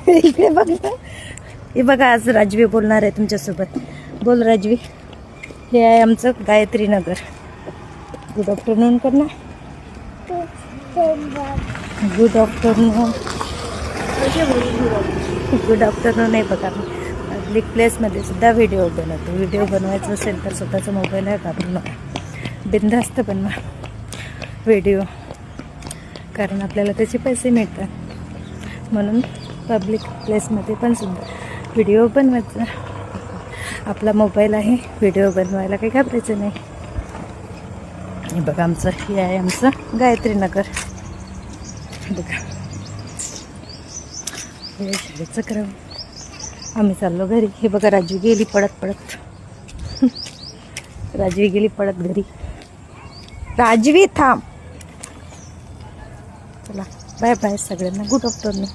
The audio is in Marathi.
इकडे बघा, हे बघा आज राजवी बोलणार आहे तुमच्यासोबत. बोल राजवी. हे आहे आमचं गायत्री नगर. गुड आफ्टरनून कर ना. Good afternoon. गुड आफ्टरनून आहे बघा. पब्लिक प्लेसमध्ये सुद्धा व्हिडिओ बनवतो. व्हिडिओ बनवायचा असेल तर स्वतःचा मोबाईल आहे वापरू नका, बिनधास्त बनवा व्हिडिओ, कारण आपल्याला त्याचे पैसे मिळतात. म्हणून पब्लिक प्लेसमध्ये पण सुद्धा व्हिडिओ बनवायचा. आपला मोबाईल आहे, व्हिडिओ बनवायला काही घाबरायचं नाही. हे बघा आमचं, हे आहे आमचं गायत्री नगर. बघा हे शाळेचं क्रम. आम्ही चाललो घरी. हे बघा राजवी गेली पळत पळत. राजवी गेली पळत घरी. राजवी थांब. चला बाय बाय सगळ्यांना. Good afternoon.